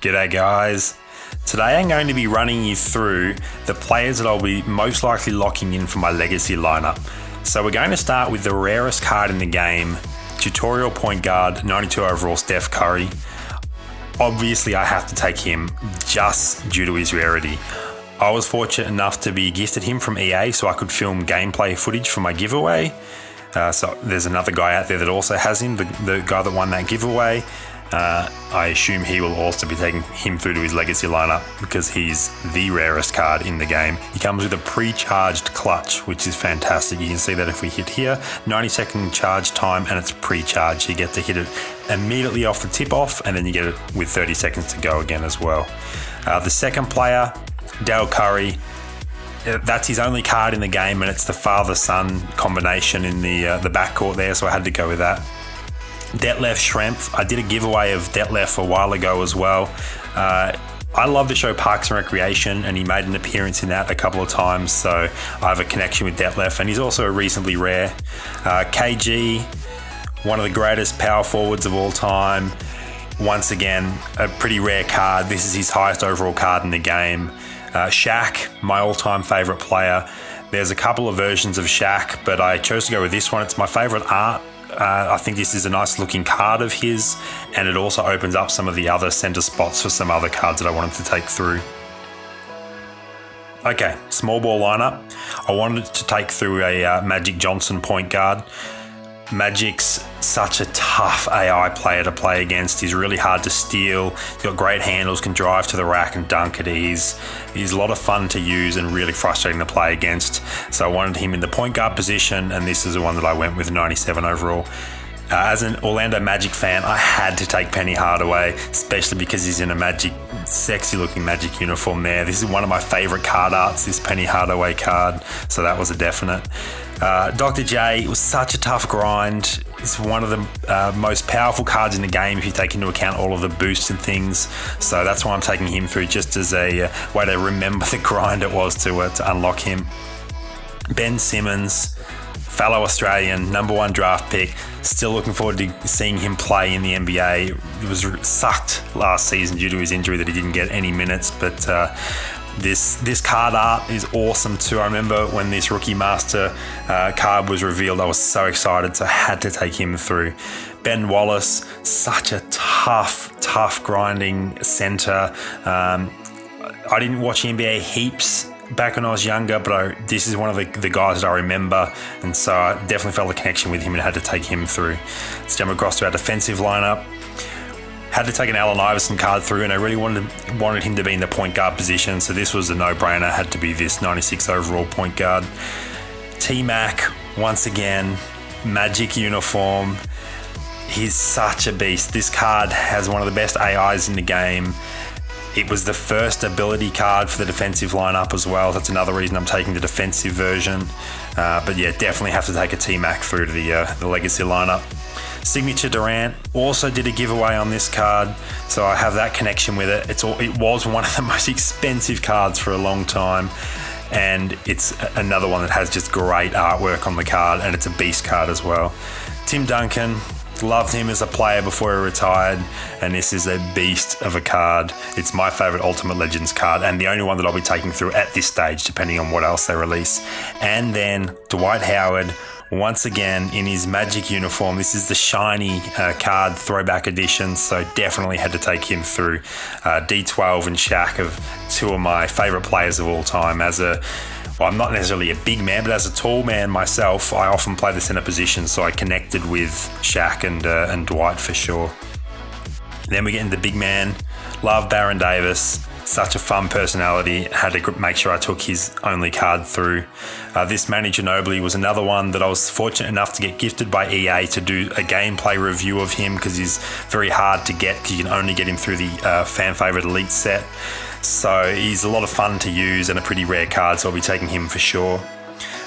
G'day guys. Today I'm going to be running you through the players that I'll be most likely locking in for my legacy lineup. So we're going to start with the rarest card in the game, tutorial point guard, 92 overall Steph Curry. Obviously I have to take him just due to his rarity. I was fortunate enough to be gifted him from EA so I could film gameplay footage for my giveaway. So there's another guy out there that also has him, the guy that won that giveaway. I assume he will also be taking him through to his legacy lineup because he's the rarest card in the game. He comes with a pre-charged clutch, which is fantastic. You can see that if we hit here, 90-second charge time and it's pre-charged. You get to hit it immediately off the tip off and then you get it with 30 seconds to go again as well. The second player, Dell Curry. That's his only card in the game and it's the father-son combination in the backcourt there, so I had to go with that. Detlef Schrempf. I did a giveaway of Detlef a while ago as well. I love the show Parks and Recreation and he made an appearance in that a couple of times, so I have a connection with Detlef, and he's also a reasonably rare. KG, one of the greatest power forwards of all time. Once again, a pretty rare card. This is his highest overall card in the game. Shaq, my all-time favorite player. There's a couple of versions of Shaq, but I chose to go with this one. It's my favorite art. I think this is a nice looking card of his, and it also opens up some of the other center spots for some other cards that I wanted to take through. Okay, small ball lineup. I wanted to take through a Magic Johnson point guard. Magic's such a tough AI player to play against. He's really hard to steal. He's got great handles, can drive to the rack and dunk at ease. He's a lot of fun to use and really frustrating to play against. So I wanted him in the point guard position, and this is the one that I went with, 97 overall. As an Orlando Magic fan, I had to take Penny Hardaway, especially because he's in a sexy looking Magic uniform there. This is one of my favorite card arts, this Penny Hardaway card, so that was a definite. Dr. J, it was such a tough grind. It's one of the most powerful cards in the game if you take into account all of the boosts and things. So that's why I'm taking him through, just as a way to remember the grind it was to unlock him. Ben Simmons, fellow Australian, #1 draft pick. Still looking forward to seeing him play in the NBA. It was sucked last season due to his injury that he didn't get any minutes, but this card art is awesome too. I remember when this Rookie Master card was revealed, I was so excited, so I had to take him through. Ben Wallace, such a tough grinding center. I didn't watch NBA heaps back when I was younger, but this is one of the guys that I remember, and so I definitely felt a connection with him and had to take him through. Let's jump across to our defensive lineup. Had to take an Allen Iverson card through, and I really wanted him to be in the point guard position, so this was a no-brainer. Had to be this 96 overall point guard. T-Mac, once again, Magic uniform. He's such a beast. This card has one of the best AIs in the game. It was the first ability card for the defensive lineup as well. That's another reason I'm taking the defensive version. But yeah, definitely have to take a T-Mac through to the legacy lineup. Signature Durant, also did a giveaway on this card, so I have that connection with it. It was one of the most expensive cards for a long time, and it's another one that has just great artwork on the card, and it's a beast card as well. Tim Duncan, loved him as a player before he retired, and this is a beast of a card. It's my favorite Ultimate Legends card, and the only one that I'll be taking through at this stage, depending on what else they release. And then Dwight Howard, once again in his Magic uniform. This is the shiny card throwback edition, so definitely had to take him through. D12 and Shaq of two of my favorite players of all time. Well, I'm not necessarily a big man, but as a tall man myself, I often play the center position, so I connected with Shaq and Dwight for sure. Then we get into the big man. Love Baron Davis. Such a fun personality. Had to make sure I took his only card through. This Manu Ginobili was another one that I was fortunate enough to get gifted by EA to do a gameplay review of him, because he's very hard to get, because you can only get him through the fan favorite elite set. So he's a lot of fun to use and a pretty rare card, so I'll be taking him for sure.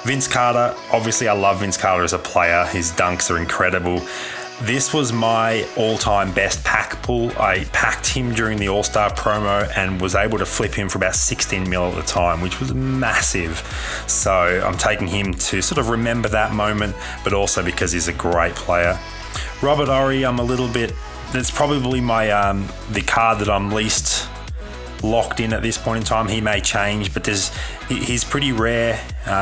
Vince Carter, obviously I love Vince Carter as a player. His dunks are incredible. This was my all-time best pack pull. I packed him during the All-Star promo and was able to flip him for about 16 mil at the time, which was massive. So I'm taking him to sort of remember that moment, but also because he's a great player. Robert Horry, I'm a little bit that's probably my the card that I'm least locked in at this point in time. He may change, but he's pretty rare.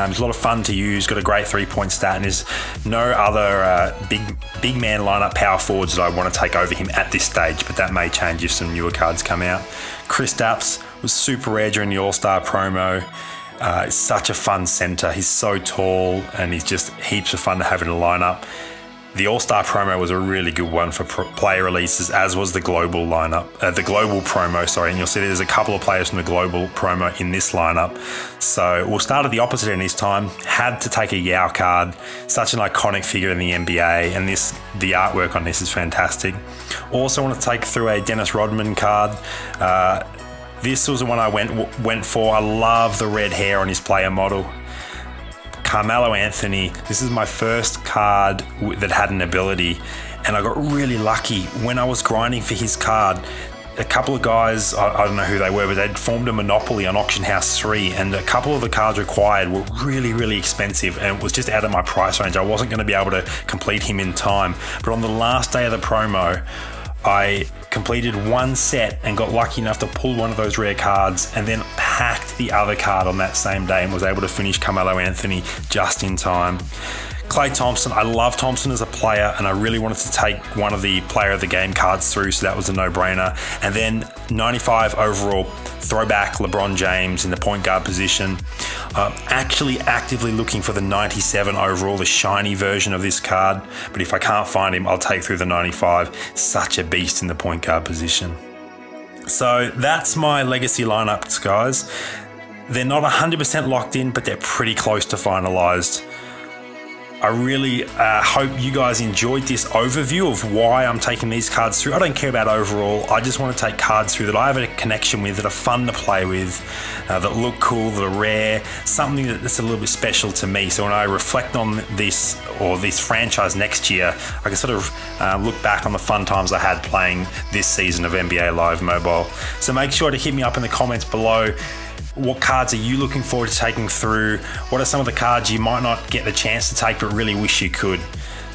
He's a lot of fun to use, got a great 3-point stat, and there's no other big man lineup power forwards that I want to take over him at this stage, but that may change if some newer cards come out. Kristaps was super rare during the All-Star promo. It's such a fun center. He's so tall and he's just heaps of fun to have in a lineup. The All-Star promo was a really good one for player releases, as was the global lineup, the global promo, sorry. And you'll see there's a couple of players from the global promo in this lineup. So we'll start at the opposite end this time. Had to take a Yao card, such an iconic figure in the NBA, and the artwork on this is fantastic. Also want to take through a Dennis Rodman card. This was the one I went for. I love the red hair on his player model. Carmelo Anthony, this is my first card that had an ability, and I got really lucky. When I was grinding for his card, a couple of guys, I don't know who they were, but they'd formed a monopoly on Auction House 3, and a couple of the cards required were really, really expensive, and it was just out of my price range. I wasn't going to be able to complete him in time. But on the last day of the promo, I completed one set and got lucky enough to pull one of those rare cards, and then packed the other card on that same day and was able to finish Carmelo Anthony just in time. Klay Thompson, I love Thompson as a player, and I really wanted to take one of the player of the game cards through, so that was a no-brainer. And then 95 overall throwback LeBron James in the point guard position. Actually actively looking for the 97 overall, the shiny version of this card, but if I can't find him, I'll take through the 95. Such a beast in the point guard position. So that's my legacy lineups, guys. They're not 100% locked in, but they're pretty close to finalized. I really hope you guys enjoyed this overview of why I'm taking these cards through. I don't care about overall. I just want to take cards through that I have a connection with, that are fun to play with, that look cool, that are rare, something that's a little bit special to me. So when I reflect on this or this franchise next year, I can sort of look back on the fun times I had playing this season of NBA Live Mobile. So make sure to hit me up in the comments below. What cards are you looking forward to taking through? What are some of the cards you might not get the chance to take but really wish you could?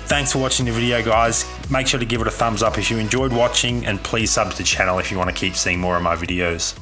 Thanks for watching the video, guys. Make sure to give it a thumbs up if you enjoyed watching, and please sub to the channel if you want to keep seeing more of my videos.